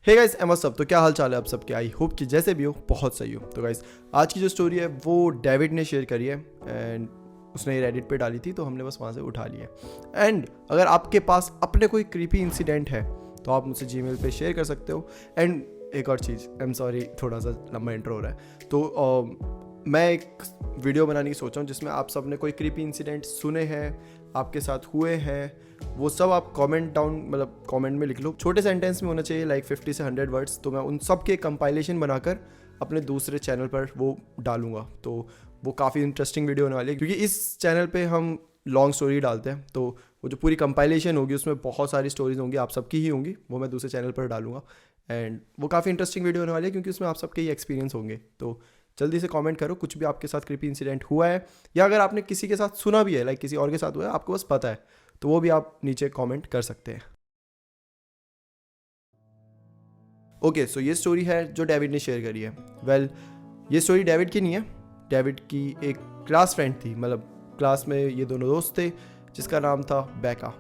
Hey guys, M सब। तो क्या हाल चाल है आप सबके? आई होप कि जैसे भी हो बहुत सही हो। तो गाइस, आज की जो स्टोरी है वो डेविड ने शेयर करी है एंड उसने रेडिट पे डाली थी, तो हमने बस वहाँ से उठा लिया। एंड अगर आपके पास अपने कोई क्रीपी इंसिडेंट है तो आप मुझसे जीमेल पे शेयर कर सकते हो। एंड एक और चीज़, आई एम सॉरी थोड़ा सा लंबा इंट्रो हो रहा है, तो मैं एक वीडियो बनाने की सोच रहा हूँ जिसमें आप सब ने कोई क्रीपी इंसिडेंट सुने हैं, आपके साथ हुए हैं, वो सब आप कमेंट में लिख लो। छोटे सेंटेंस में होना चाहिए, लाइक 50 से 100 वर्ड्स। तो मैं उन सब के कंपाइलेशन बनाकर अपने दूसरे चैनल पर वो डालूंगा। तो वो काफ़ी इंटरेस्टिंग वीडियो होने वाली है, क्योंकि इस चैनल पे हम लॉन्ग स्टोरी डालते हैं। तो वो जो पूरी कंपाइलेशन होगी उसमें बहुत सारी स्टोरीज होंगी, आप सबकी ही होंगी, वो मैं दूसरे चैनल पर डालूंगा। एंड वो काफ़ी इंटरेस्टिंग वीडियो होने वाली है, क्योंकि उसमें आप सबके ही एक्सपीरियंस होंगे। तो जल्दी से कमेंट करो कुछ भी आपके साथ क्रीपी इंसिडेंट हुआ है, या अगर आपने किसी के साथ सुना भी है, लाइक किसी और के साथ हुआ है, आपको बस पता है, तो वो भी आप नीचे कमेंट कर सकते हैं। ओके, सो ये स्टोरी है जो डेविड ने शेयर करी है। वेल, ये स्टोरी डेविड की नहीं है, डेविड की एक क्लास फ्रेंड थी। मतलब क्लास में ये दोनों दोस्त थे जिसका नाम था बेका।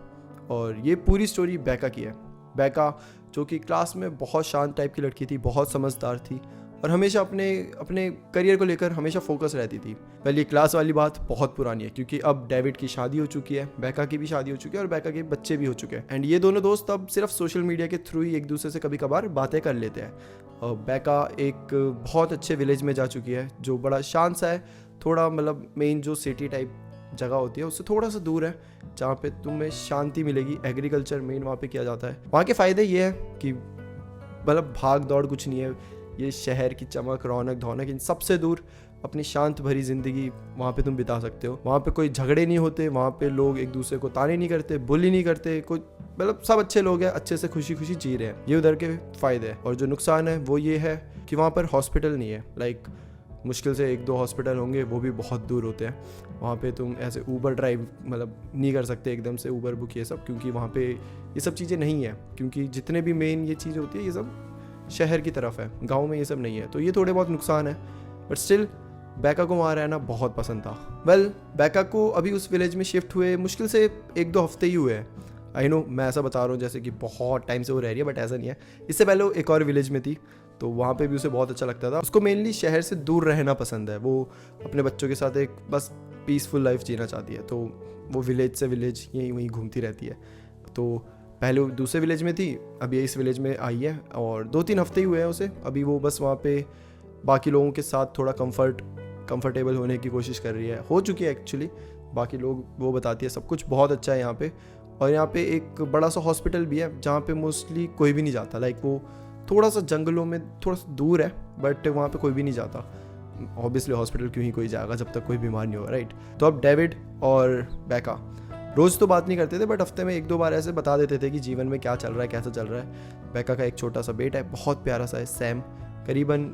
और ये पूरी स्टोरी बेका की है। बेका जो कि क्लास में बहुत शांत टाइप की लड़की थी, बहुत समझदार थी और हमेशा अपने अपने करियर को लेकर हमेशा फोकस रहती थी। पहले ये क्लास वाली बात बहुत पुरानी है, क्योंकि अब डेविड की शादी हो चुकी है, बेका की भी शादी हो चुकी है और बेका के बच्चे भी हो चुके हैं। एंड ये दोनों दोस्त अब सिर्फ सोशल मीडिया के थ्रू ही एक दूसरे से कभी कभार बातें कर लेते हैं। और बेका एक बहुत अच्छे विलेज में जा चुकी है जो बड़ा शांत सा है, थोड़ा मेन जो सिटी टाइप जगह होती है उससे थोड़ा सा दूर है, जहाँ पे तुम्हें शांति मिलेगी। एग्रीकल्चर मेन वहाँ पे किया जाता है। वहाँ के फ़ायदे ये है कि भाग दौड़ कुछ नहीं है, ये शहर की चमक रौनक धौनक इन सबसे दूर अपनी शांत भरी ज़िंदगी वहाँ पे तुम बिता सकते हो। वहाँ पे कोई झगड़े नहीं होते, वहाँ पे लोग एक दूसरे को ताने नहीं करते, बुली नहीं करते, कोई सब अच्छे लोग हैं, अच्छे से खुशी खुशी जी रहे हैं। ये उधर के फ़ायदे हैं। और जो नुकसान है वो ये है कि वहाँ पर हॉस्पिटल नहीं है। लाइक मुश्किल से 1-2 हॉस्पिटल होंगे, वो भी बहुत दूर होते हैं। वहाँ पे तुम ऐसे ऊबर ड्राइव नहीं कर सकते एकदम से, ऊबर बुक ये सब, क्योंकि वहाँ पे ये सब चीज़ें नहीं है। क्योंकि जितने भी मेन ये चीज़ होती है ये सब शहर की तरफ है, गांव में ये सब नहीं है। तो ये थोड़े बहुत नुकसान है, बट स्टिल बेका को वहाँ रहना बहुत पसंद था। वेल, बेका को अभी उस विलेज में शिफ्ट हुए मुश्किल से 1-2 हफ्ते ही हुए हैं। आई नो मैं ऐसा बता रहा हूँ जैसे कि बहुत टाइम से वो रह रही है, बट ऐसा नहीं है। इससे पहले वो एक और विलेज में थी, तो वहाँ पे भी उसे बहुत अच्छा लगता था। उसको मेनली शहर से दूर रहना पसंद है। वो अपने बच्चों के साथ एक बस पीसफुल लाइफ जीना चाहती है। तो वो विलेज से विलेज यहीं वहीं घूमती रहती है। तो पहले वो दूसरे विलेज में थी, अभी इस विलेज में आई है और 2-3 हफ्ते ही हुए हैं उसे। अभी वो बस वहाँ पे बाकी लोगों के साथ थोड़ा कंफर्टेबल होने की कोशिश कर रही है। हो चुकी है एक्चुअली। बाकी लोग, वो बताती है सब कुछ बहुत अच्छा है यहाँ पे। और यहाँ पे एक बड़ा सा हॉस्पिटल भी है जहाँ पे मोस्टली कोई भी नहीं जाता। लाइक वो थोड़ा सा जंगलों में थोड़ा सा दूर है, बट वहाँ पे कोई भी नहीं जाता। ऑब्वियसली हॉस्पिटल क्यों ही कोई जाएगा जब तक कोई बीमार नहीं होगा, राइट। तो अब डेविड और बेका रोज़ तो बात नहीं करते थे, बट हफ्ते में 1-2 बार ऐसे बता देते थे कि जीवन में क्या चल रहा है, कैसा चल रहा है। बेका का एक छोटा सा बेटा है, बहुत प्यारा सा है, सैम, करीबन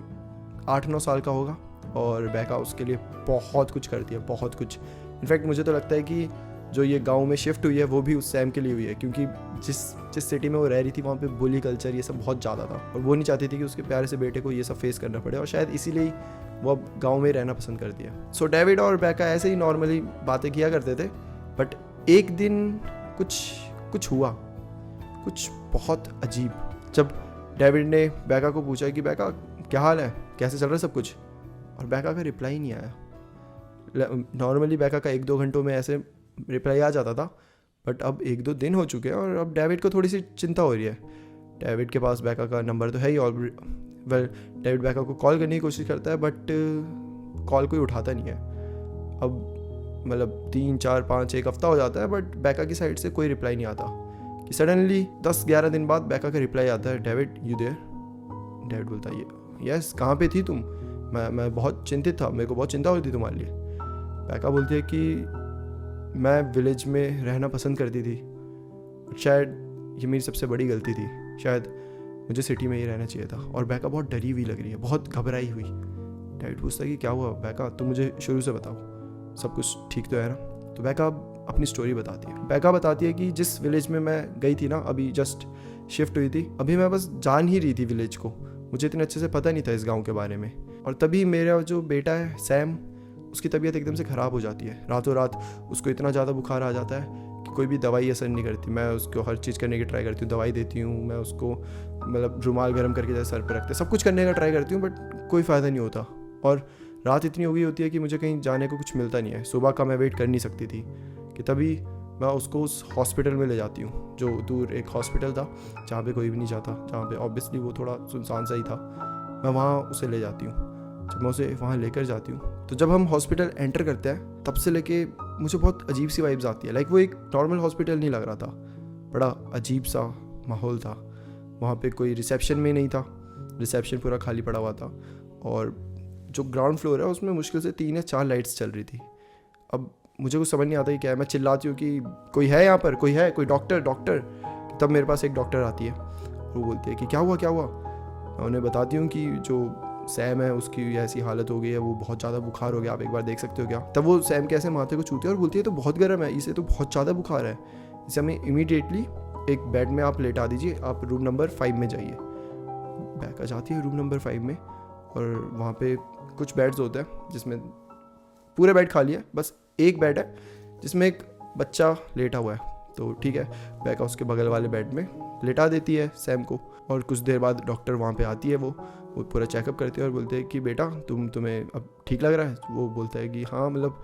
8-9 साल का होगा। और बेका उसके लिए बहुत कुछ करती है, बहुत कुछ। इनफैक्ट मुझे तो लगता है कि जो ये गांव में शिफ्ट हुई है वो भी उस सैम के लिए हुई है, क्योंकि जिस सिटी में वो रह रही थी वहाँ पे बुली कल्चर ये सब बहुत ज़्यादा था, और वो नहीं चाहती थी कि उसके प्यारे से बेटे को ये सब फेस करना पड़े, और शायद इसीलिए वो अब गाँव में रहना पसंद करती है। सो डेविड और बेका ऐसे ही नॉर्मली बातें किया करते थे, बट एक दिन कुछ हुआ, कुछ बहुत अजीब। जब डेविड ने बेका को पूछा कि बेका क्या हाल है, कैसे चल रहा है सब कुछ, और बेका का रिप्लाई नहीं आया। नॉर्मली बेका का 1-2 घंटों में ऐसे रिप्लाई आ जाता था, बट अब 1-2 दिन हो चुके हैं और अब डेविड को थोड़ी सी चिंता हो रही है। डेविड के पास बेका का नंबर तो है ही, और वेल डेविड बेका को कॉल करने की कोशिश करता है, बट कॉल कोई उठाता नहीं है। अब 3-4-5 एक हफ्ता हो जाता है, बट बेका की साइड से कोई रिप्लाई नहीं आता। कि सडनली 10-11 दिन बाद बेका का रिप्लाई आता है, डेविड यू देयर। डेविड बोलता है यस, कहाँ पे थी तुम? मैं बहुत चिंतित था, मेरे को बहुत चिंता हो रही थी तुम्हारे लिए। बेका बोलती है कि मैं विलेज में रहना पसंद करती थी, शायद ये मेरी सबसे बड़ी गलती थी, शायद मुझे सिटी में ही रहना चाहिए था। और बेका बहुत डरी हुई लग रही है, बहुत घबराई हुई। डेविड पूछता है कि क्या हुआ बेका, तुम मुझे शुरू से बताओ, सब कुछ ठीक तो है ना? तो बेका अपनी स्टोरी बताती है। बेका बताती है कि जिस विलेज में मैं गई थी ना, अभी जस्ट शिफ्ट हुई थी, अभी मैं बस जान ही रही थी विलेज को, मुझे इतने अच्छे से पता नहीं था इस गांव के बारे में। और तभी मेरा जो बेटा है सैम, उसकी तबीयत एकदम से ख़राब हो जाती है। रातों रात उसको इतना ज़्यादा बुखार आ जाता है कि कोई भी दवाई असर नहीं करती। मैं उसको हर चीज़ करने की ट्राई करती हूँ, दवाई देती हूँ, मैं उसको मतलब रुमाल गर्म करके जैसे सर पर रखते, सब कुछ करने का ट्राई करती हूँ, बट कोई फ़ायदा नहीं होता। और रात इतनी हो गई होती है कि मुझे कहीं जाने को कुछ मिलता नहीं है। सुबह का मैं वेट कर नहीं सकती थी कि तभी मैं उसको उस हॉस्पिटल में ले जाती हूँ, जो दूर एक हॉस्पिटल था जहाँ पे कोई भी नहीं जाता, जहाँ पे ऑब्वियसली वो थोड़ा सुनसान सा ही था। मैं वहाँ उसे ले जाती हूँ। जब मैं उसे वहाँ लेकर जाती हूँ तो जब हम हॉस्पिटल एंटर करते हैं तब से लेके मुझे बहुत अजीब सी वाइब्स आती है। लाइक वो एक नॉर्मल हॉस्पिटल नहीं लग रहा था, बड़ा अजीब सा माहौल था। वहाँ पे कोई रिसेप्शन में नहीं था, रिसेप्शन पूरा खाली पड़ा हुआ था। और जो ग्राउंड फ्लोर है उसमें मुश्किल से 3 या 4 लाइट्स चल रही थी। अब मुझे कुछ समझ नहीं आता कि क्या है। मैं चिल्लाती हूँ कि कोई है यहाँ पर, कोई है, कोई डॉक्टर डॉक्टर। तब मेरे पास एक डॉक्टर आती है, वो बोलती है कि क्या हुआ। मैं उन्हें बताती हूँ कि जो सैम है उसकी ऐसी हालत हो गई है, वो बहुत ज़्यादा बुखार हो गया, आप एक बार देख सकते हो क्या। तब वो सैम के ऐसे माथे को छूती है और बोलती है तो बहुत गर्म है, इसे तो बहुत ज़्यादा बुखार है, इसे हमें इमीडिएटली एक बेड में आप लेटा दीजिए, आप रूम नंबर 5 में जाइए। बैका जाती है रूम नंबर 5 में और वहाँ पे कुछ बेड्स होते हैं जिसमें पूरे बेड खाली है, बस एक बेड है जिसमें एक बच्चा लेटा हुआ है। तो ठीक है, बैका उसके बगल वाले बेड में लेटा देती है सैम को। और कुछ देर बाद डॉक्टर वहाँ पे आती है, वो पूरा चेकअप करती है और बोलते हैं कि बेटा तुम्हें अब ठीक लग रहा है। वो बोलता है कि हाँ मतलब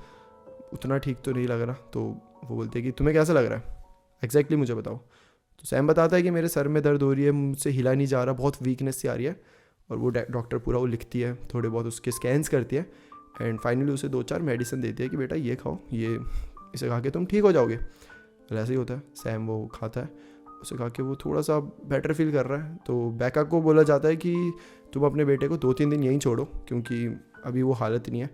उतना ठीक तो नहीं लग रहा। तो वो बोलते हैं कि तुम्हें कैसा लग रहा है एग्जैक्टली मुझे बताओ। तो सैम बताता है कि मेरे सर में दर्द हो रही है, मुझसे हिला नहीं जा रहा, बहुत वीकनेस सी आ रही है। और वो डॉक्टर पूरा वो लिखती है, थोड़े बहुत उसके स्कैन्स करती है एंड फाइनली उसे 2-4 मेडिसिन देती है कि बेटा ये खाओ, ये इसे खा के तुम ठीक हो जाओगे। तो ऐसे ही होता है, सैम वो खाता है, उसे खा के वो थोड़ा सा बेटर फील कर रहा है। तो बैका को बोला जाता है कि तुम अपने बेटे को 2-3 दिन यहीं छोड़ो, क्योंकि अभी वो हालत नहीं है,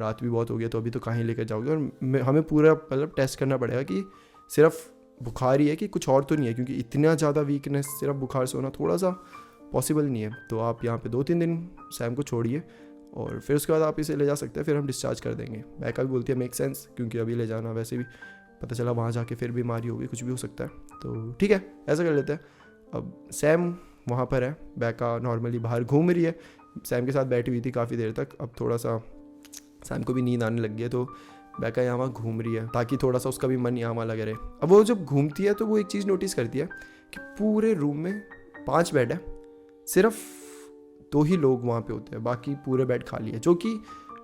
रात भी बहुत हो गया, तो अभी तो कहीं लेकर जाओगे। और हमें पूरा मतलब टेस्ट करना पड़ेगा कि सिर्फ बुखार ही है कि कुछ और तो नहीं है, क्योंकि इतना ज़्यादा वीकनेस सिर्फ बुखार से होना थोड़ा सा पॉसिबल नहीं है। तो आप यहाँ पे 2-3 दिन सैम को छोड़िए और फिर उसके बाद आप इसे ले जा सकते हैं, फिर हम डिस्चार्ज कर देंगे। बैका भी बोलती है मेक सेंस, क्योंकि अभी ले जाना, वैसे भी पता चला वहाँ जाके फिर बीमारी होगी, कुछ भी हो सकता है। तो ठीक है, ऐसा कर लेते हैं। अब सैम वहाँ पर है, बैका नॉर्मली बाहर घूम रही है, सैम के साथ बैठी हुई थी काफ़ी देर तक। अब थोड़ा सा सैम को भी नींद आने लग गई है, तो बैका यहाँ वहाँ घूम रही है ताकि थोड़ा सा उसका भी मन यहाँ वहाँ लगे रहे। अब वो जब घूमती है तो वो एक चीज़ नोटिस करती है कि पूरे रूम में 5 बेड है, सिर्फ 2 ही लोग वहाँ पे होते हैं, बाकी पूरे बेड खाली है, जो कि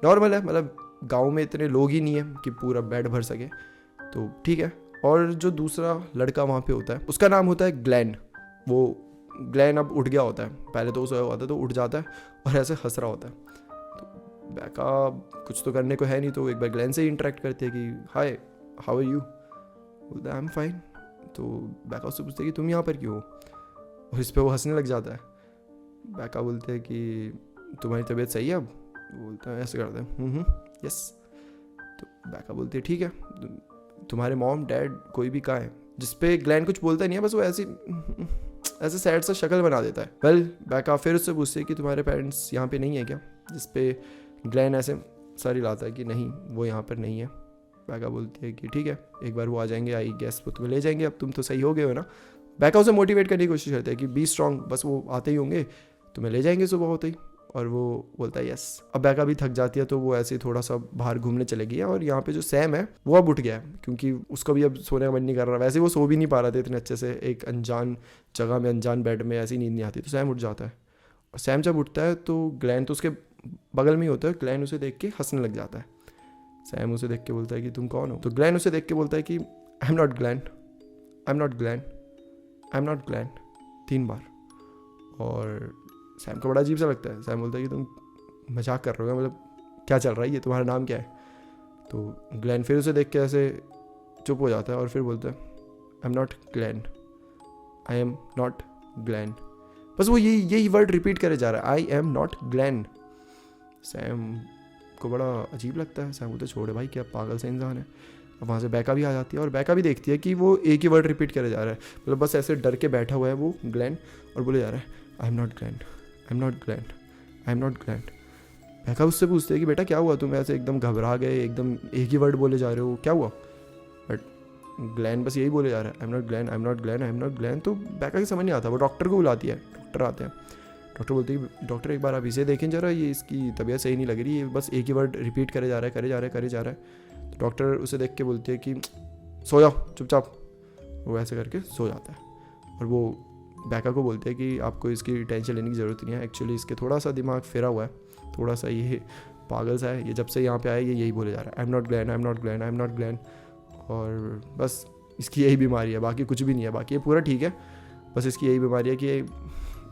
नॉर्मल है। मतलब गांव में इतने लोग ही नहीं है कि पूरा बेड भर सके, तो ठीक है। और जो दूसरा लड़का वहाँ पे होता है उसका नाम होता है ग्लेन। वो ग्लेन अब उठ गया होता है, पहले तो सोया हुआ था, तो उठ जाता है और ऐसे हंस रहा होता है। तो बैका कुछ तो करने को है नहीं, तो एक बार ग्लेन से ही इंटरेक्ट करती है कि हाय हाउ आर यू। बोलता है आई एम फाइन। तो बैका उससे पूछते हैं कि तुम यहाँ पर क्यों हो, और इस पर वो हंसने लग जाता है। बैका बोलते हैं कि तुम्हारी तबीयत सही है अब। बोलता है ऐसे करते हैं यस। तो बैका बोलती है ठीक है, तुम्हारे मॉम डैड कोई भी कहाँ है। जिसपे ग्लैन कुछ बोलता नहीं है, बस वो ऐसे सैड सा शक्ल बना देता है। वेल बैका फिर उससे पूछते है कि तुम्हारे पेरेंट्स यहाँ पे नहीं है क्या, जिसपे ग्लैन ऐसे सर हिलाता है कि नहीं वो यहाँ पर नहीं है। बैका बोलती है कि ठीक है, एक बार वो आ जाएंगे, आई गेस वो तुम्हें ले जाएंगे, अब तुम तो सही हो गए हो ना। बैका उसे मोटिवेट करने की कोशिश करते हैं कि बी स्ट्रॉन्ग, बस वो आते ही होंगे, तुम्हें ले जाएंगे सुबह होते ही। और वो बोलता है यस। अब बैका भी थक जाती है, तो वो ऐसे थोड़ा सा बाहर घूमने चलेगी है। और यहाँ पे जो सैम है वो अब उठ गया है, क्योंकि उसको भी अब सोने का मन नहीं कर रहा। वैसे वो सो भी नहीं पा रहा था इतने अच्छे से, एक अनजान जगह में अनजान बेड में ऐसी नींद नहीं आती। तो सैम उठ जाता है, और सैम जब उठता है तो ग्लैन तो उसके बगल में ही होता है। ग्लैन उसे देख के हंसने लग जाता है। सैम उसे देख के बोलता है कि तुम कौन हो। तो ग्लैन उसे देख के बोलता है कि I am not Glenn, I am not Glenn, I am not Glen 3 बार। और सैम को बड़ा अजीब सा लगता है। सैम बोलता है कि तुम मजाक कर रहे हो, मतलब क्या चल रहा है, ये तुम्हारा नाम क्या है। तो ग्लैन फिर उसे देख के ऐसे चुप हो जाता है और फिर बोलता है I am not Glenn, I am not Glen. बस वो यही वर्ड रिपीट करे जा रहा है, I am not Glen. Sam को बड़ा अजीब लगता है। सैम बोलते छोड़े भाई, क्या पागल से इंसान है। अब वहाँ से बैका भी आ जाती है, और बैका भी देखती है कि वो एक ही वर्ड रिपीट करे जा रहा है, मतलब बस ऐसे डर के बैठा हुआ है वो ग्लैन, और बोले जा रहा है I am not Glenn, I am not Glenn, I am not glen. बैका उससे पूछते हैं कि बेटा क्या हुआ, तुम ऐसे एकदम घबरा गए, एकदम एक ही वर्ड बोले जा रहे हो, क्या हुआ। बट ग्लैन बस यही बोले जा रहा है I am not Glenn, I am not Glenn, I am not Glen. तो बैका की समझ नहीं आता, वो डॉक्टर को बुलाती है। डॉक्टर आते हैं, डॉक्टर बोलती है डॉक्टर एक बार आप इसे देखें जरा, ये इसकी तबीयत सही नहीं लग रही है, बस एक ही वर्ड रिपीट करे जा रहा है, करे जा रहा है, करे जा रहा है। तो डॉक्टर उसे देख के बोलती है कि सो जाओ चुपचाप। वो ऐसे करके सो जाता है, और वो बैका को बोलते हैं कि आपको इसकी टेंशन लेने की ज़रूरत नहीं है, एक्चुअली इसके थोड़ा सा दिमाग फिरा हुआ है, थोड़ा सा ये पागल सा है, ये जब से यहाँ पे आया ये यही बोले जा रहा है, I am not Glenn, I am not Glenn, I am not Glen, और बस इसकी यही बीमारी है, बाकी कुछ भी नहीं है, बाकी ये पूरा ठीक है, बस इसकी यही बीमारी है कि ये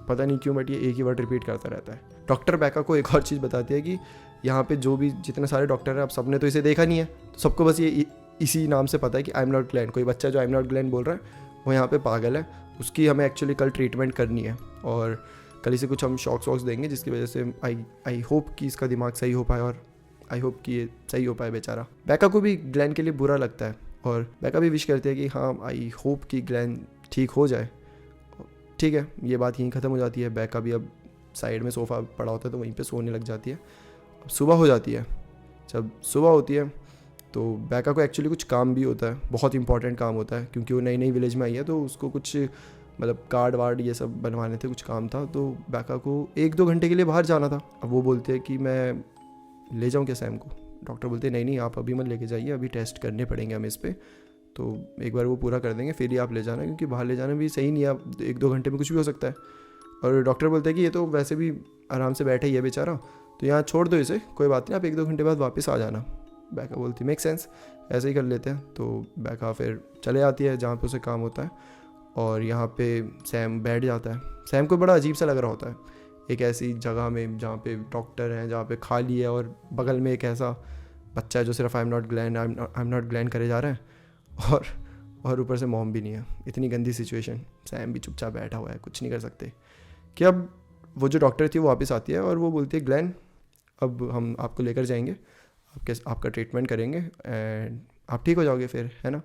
पता नहीं क्यों बट ये एक ही वर्ड रिपीट करता रहता है। डॉक्टर बैका को एक और चीज़ बताती है कि यहाँ पे जो भी जितने सारे डॉक्टर हैं, आप सबने तो इसे देखा नहीं है, तो सबको बस ये इसी नाम से पता है कि आई एम नॉट ग्लैन। कोई बच्चा जो आई एम नॉट ग्लैन बोल रहा है वो यहाँ पे पागल है, उसकी हमें एक्चुअली कल ट्रीटमेंट करनी है और कल इसे कुछ हम शॉक्स देंगे जिसकी वजह से आई होप कि इसका दिमाग सही हो पाए और आई होप कि ये सही हो पाए बेचारा। बैका को भी ग्लैन के लिए बुरा लगता है और बैका भी विश करती है कि हाँ आई होप कि ग्लैन ठीक हो जाए। ठीक है, ये बात यहीं ख़त्म हो जाती है। बैका भी अब साइड में सोफ़ा पड़ा होता है तो वहीं पे सोने लग जाती है। अब सुबह हो जाती है, जब सुबह होती है तो बैका को एक्चुअली कुछ काम भी होता है, बहुत इंपॉर्टेंट काम होता है क्योंकि वो नई नई विलेज में आई है, तो उसको कुछ मतलब कार्ड वार्ड ये सब बनवाने थे, कुछ काम था, तो बैका को 1-2 घंटे के लिए बाहर जाना था। अब वो बोलते हैं कि मैं ले जाऊँ क्या सैम को? डॉक्टर बोलते हैं नहीं आप अभी मत लेके जाइए, अभी टेस्ट करने पड़ेंगे हमें इस पर, तो एक बार वो पूरा कर देंगे फिर ही आप ले जाना, क्योंकि बाहर ले जाना भी सही नहीं है, आप 1-2 घंटे में कुछ भी हो सकता है। और डॉक्टर बोलते हैं कि ये तो वैसे भी आराम से बैठा ही है बेचारा, तो यहाँ छोड़ दो इसे, कोई बात नहीं, आप 1-2 घंटे बाद वापस आ जाना। बैका बोलती मेक सेंस, ऐसे ही कर लेते हैं। तो बैका फिर चले आती है जहाँ पे उसे काम होता है और यहाँ पे सैम बैठ जाता है। सैम को बड़ा अजीब सा लग रहा होता है एक ऐसी जगह में जहाँ पे डॉक्टर हैं, जहाँ पे खाली है और बगल में एक ऐसा बच्चा है जो सिर्फ I am not Glenn, I am not Glen करे जा रहा है और ऊपर से मॉम भी नहीं है। इतनी गंदी सिचुएशन। सैम भी चुपचाप बैठा हुआ है, कुछ नहीं कर सकते। कि अब वो जो डॉक्टर थी वो वापस आती है और वो बोलती है ग्लैन अब हम आपको लेकर जाएंगे, आपका ट्रीटमेंट करेंगे एंड आप ठीक हो जाओगे फिर, है ना।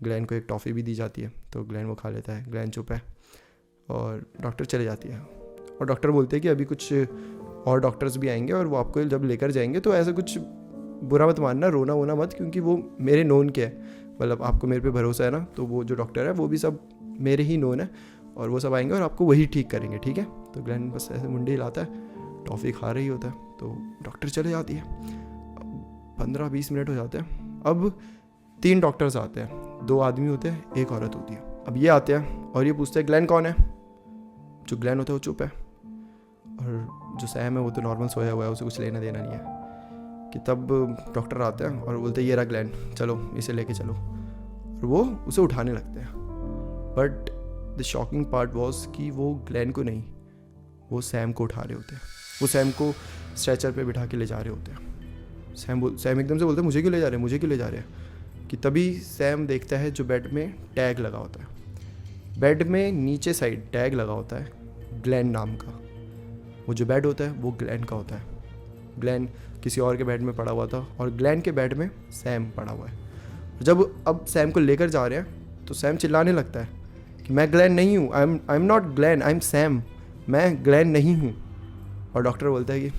ग्लैन को एक टॉफ़ी भी दी जाती है तो ग्लैन वो खा लेता है। ग्लैन चुप है और डॉक्टर चले जाती है और डॉक्टर बोलते हैं कि अभी कुछ और डॉक्टर्स भी आएंगे और वो आपको जब लेकर जाएंगे तो ऐसा कुछ बुरा मत मानना, रोना वोना मत, क्योंकि वो मेरे नोन के है, मतलब आपको मेरे पे भरोसा है ना, तो वो जो डॉक्टर है वो भी सब मेरे ही नोन है और वो सब आएंगे और आपको वही ठीक करेंगे, ठीक है। तो ग्लैन बस ऐसे मुंडी हिलाता है, टॉफ़ी खा रही होता है, तो डॉक्टर चले जाती है। 15-20 मिनट हो जाते हैं। अब 3 डॉक्टर्स आते हैं, 2 आदमी होते हैं, 1 औरत होती है। अब ये आते हैं और ये पूछते हैं ग्लैन कौन है। जो ग्लैन होता है वो चुप है और जो सैम है वो तो नॉर्मल सोया हुआ है, उसे कुछ लेना देना नहीं है। कि तब डॉक्टर आते हैं और बोलते हैं ये रहा ग्लैन, चलो इसे लेके चलो, और वो उसे उठाने लगते हैं। But the shocking part was कि वो ग्लैन को नहीं, वो सैम को उठा रहे होते हैं। वो सैम को स्ट्रेचर पे बिठा के ले जा रहे होते हैं। सैम एकदम से बोलते हैं मुझे क्यों ले जा रहे हैं, मुझे क्यों ले जा रहे हैं। कि तभी सैम देखता है जो बेड में टैग लगा होता है, बेड में नीचे साइड टैग लगा होता है ग्लैन नाम का। वो जो बेड होता है वो ग्लैन का होता है। ग्लैन किसी और के बेड में पड़ा हुआ था और ग्लैन के बेड में सैम पड़ा हुआ है। जब अब सैम को लेकर जा रहे हैं तो सैम चिल्लाने लगता है कि मैं ग्लैन नहीं हूँ, I am not Glenn, I am Sam, मैं ग्लैन नहीं हूँ। और डॉक्टर बोलता है कि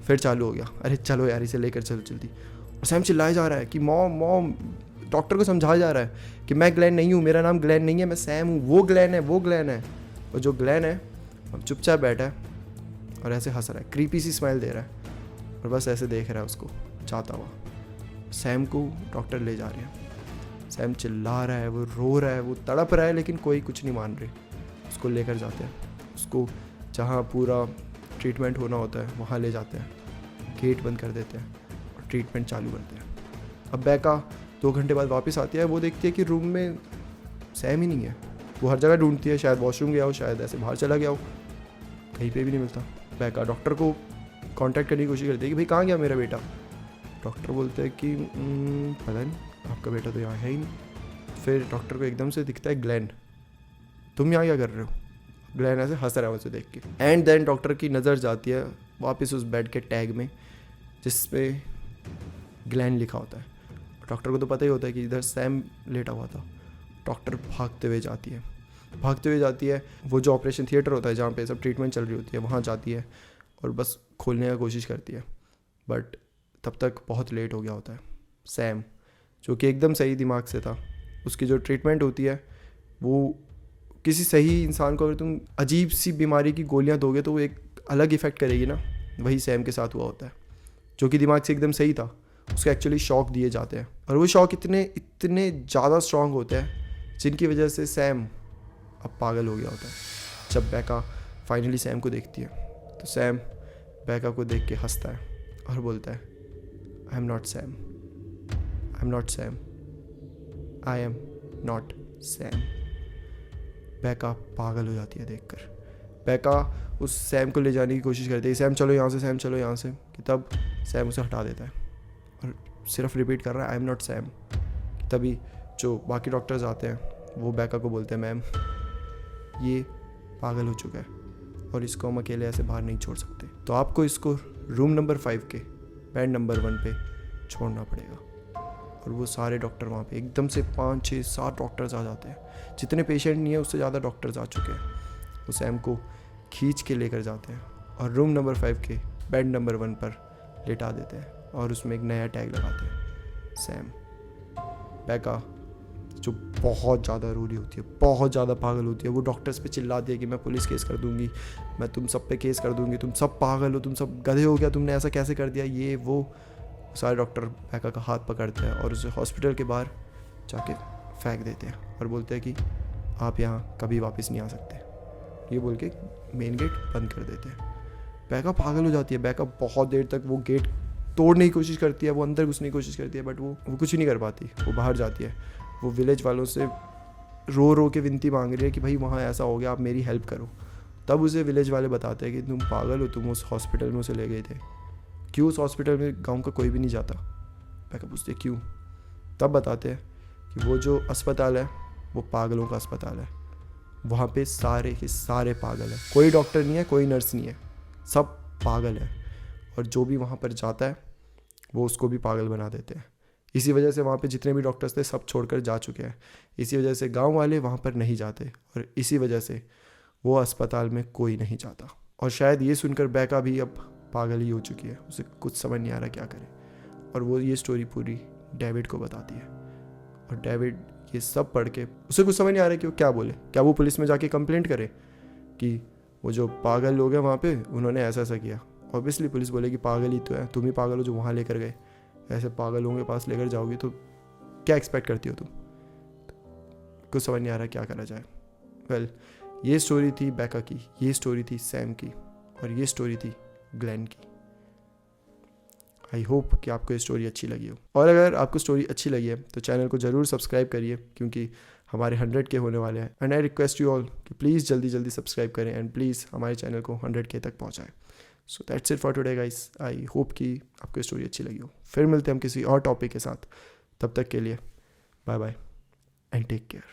फिर चालू हो गया, अरे चलो यार इसे लेकर चलो जल्दी। और सैम चिल्लाया जा रहा है कि मॉम, डॉक्टर को समझाया जा रहा है कि मैं ग्लैन नहीं हूँ, मेरा नाम ग्लैन नहीं है, मैं सैम हूँ, वो ग्लैन है, वो ग्लैन है। और जो ग्लैन है अब चुपचाप बैठा है और ऐसे हंस रहा है, क्रीपी सी स्माइल दे रहा है और बस ऐसे देख रहा है उसको जाता हुआ। सैम को डॉक्टर ले जा रहे हैं। सैम चिल्ला रहा है, वो रो रहा है, वो तड़प रहा है, लेकिन कोई कुछ नहीं मान रहे। उसको लेकर जाते हैं, उसको जहाँ पूरा ट्रीटमेंट होना होता है वहाँ ले जाते हैं, गेट बंद कर देते हैं और ट्रीटमेंट चालू करते हैं। अब बैका 2 घंटे बाद वापस आती है, वो देखती है कि रूम में सैम ही नहीं है। वो हर जगह ढूंढती है, शायद वॉशरूम गया हो, शायद ऐसे बाहर चला गया हो, कहीं पे भी नहीं मिलता। बैका डॉक्टर को कांटेक्ट करने की कोशिश करती है कि भाई कहाँ गया मेरा बेटा। डॉक्टर बोलते हैं कि पता नहीं, आपका बेटा तो यहाँ है ही नहीं। फिर डॉक्टर को एकदम से दिखता है ग्लैन, तुम यहाँ क्या कर रहे हो। ग्लैन ऐसे हंस रहा है उसे देख के। एंड देन डॉक्टर की नज़र जाती है वापस उस बेड के टैग में जिस पे ग्लैन लिखा होता है। डॉक्टर को तो पता ही होता है कि इधर सैम लेटा हुआ था। डॉक्टर भागते हुए जाती है, वो जो ऑपरेशन थिएटर होता है जहाँ पे सब ट्रीटमेंट चल रही होती है वहाँ जाती है और बस खोलने का कोशिश करती है। बट तब तक बहुत लेट हो गया होता है। सैम जो कि एकदम सही दिमाग से था, उसकी जो ट्रीटमेंट होती है वो किसी सही इंसान को अगर तुम अजीब सी बीमारी की गोलियां दोगे तो वो एक अलग इफ़ेक्ट करेगी ना। वही सैम के साथ हुआ होता है। जो कि दिमाग से एकदम सही था, उसको एक्चुअली शॉक दिए जाते हैं और वो शॉक इतने ज़्यादा स्ट्रांग होते हैं जिनकी वजह से सैम अब पागल हो गया होता है। जब बेका फाइनली सैम को देखती है तो सैम बेका को देख के हंसता है और बोलता है I am not Sam, I am not Sam, I am not Sam. बेका पागल हो जाती है देखकर। बेका उस सैम को ले जाने की कोशिश करती है, सैम चलो यहाँ से, सैम चलो यहाँ से, कि तब सैम उसे हटा देता है और सिर्फ रिपीट कर रहा है आई एम नॉट सैम। तभी जो बाकी डॉक्टर्स आते हैं वो बेका को बोलते हैं मैम ये पागल हो चुका है और इसको हम अकेले ऐसे बाहर नहीं छोड़ सकते, तो आपको इसको रूम नंबर 5 के बेड नंबर 1 पे छोड़ना पड़ेगा। और वो सारे डॉक्टर वहाँ पे एकदम से 5, 6, 7 डॉक्टर्स आ जाते हैं। जितने पेशेंट नहीं है उससे ज़्यादा डॉक्टर्स आ चुके हैं। वो सैम को खींच के लेकर जाते हैं और रूम नंबर 5 के बेड नंबर 1 पर लेटा देते हैं और उसमें एक नया टैग लगाते हैं सैम। बेका जो बहुत ज़्यादा रूली होती है, बहुत ज़्यादा पागल होती है, वो डॉक्टर्स पे चिल्लाती है कि मैं पुलिस केस कर दूंगी, मैं तुम सब पे केस कर दूंगी, तुम सब पागल हो, तुम सब गधे हो गया, तुमने ऐसा कैसे कर दिया, ये वो। सारे डॉक्टर बेका का हाथ पकड़ते हैं और उसे हॉस्पिटल के बाहर जाके फेंक देते हैं और बोलते हैं कि आप यहाँ कभी वापस नहीं आ सकते, ये बोल के मेन गेट बंद कर देते हैं। बेका पागल हो जाती है। बेका बहुत देर तक वो गेट तोड़ने की कोशिश करती है, वो अंदर घुसने की कोशिश करती है, बट वो कुछ नहीं कर पाती। वो बाहर जाती है, वो विलेज वालों से रो रो के विनती मांग रही है कि भाई वहाँ ऐसा हो गया, आप मेरी हेल्प करो। तब उसे विलेज वाले बताते हैं कि तुम पागल हो, तुम उस हॉस्पिटल में उसे ले गए थे, क्यों उस हॉस्पिटल में गांव का कोई भी नहीं जाता। बेका पूछते क्यों, तब बताते हैं कि वो जो अस्पताल है वो पागलों का अस्पताल है, वहाँ पे सारे के सारे पागल हैं, कोई डॉक्टर नहीं है, कोई नर्स नहीं है, सब पागल है। और जो भी वहाँ पर जाता है वो उसको भी पागल बना देते हैं। इसी वजह से वहाँ पे जितने भी डॉक्टर्स थे सब छोड़कर जा चुके हैं। इसी वजह से गांव वाले वहाँ पर नहीं जाते और इसी वजह से वो अस्पताल में कोई नहीं जाता। और शायद ये सुनकर बेका भी अब पागल ही हो चुकी है, उसे कुछ समझ नहीं आ रहा क्या करे। और वो ये स्टोरी पूरी डेविड को बताती है और डेविड ये सब पढ़ के उसे कुछ समझ नहीं आ रहा है कि वो क्या बोले। क्या वो पुलिस में जाके कंप्लेंट करे कि वो जो पागल लोग हैं वहाँ पे उन्होंने ऐसा ऐसा किया। ऑब्वियसली पुलिस बोलेगी पागल ही तो है, तुम ही पागल हो जो वहाँ लेकर गए, ऐसे पागल लोगों के पास लेकर जाओगी तो क्या एक्सपेक्ट करती हो तुम। कुछ समझ नहीं आ रहा क्या करा जाए। वेल, ये स्टोरी थी बेका की, ये स्टोरी थी सैम की और ये स्टोरी थी ग्लेन की। आई होप कि आपको ये स्टोरी अच्छी लगी हो, और अगर आपको स्टोरी अच्छी लगी है तो चैनल को ज़रूर सब्सक्राइब करिए क्योंकि हमारे 100K होने वाले हैं। And I request you all कि प्लीज़ जल्दी जल्दी सब्सक्राइब करें एंड प्लीज़ हमारे चैनल को 100K तक पहुँचाएं। So that's it for today guys. I hope कि आपको ये स्टोरी अच्छी लगी हो। फिर मिलते हैं हम किसी और टॉपिक के साथ, तब तक के लिए bye bye and take care.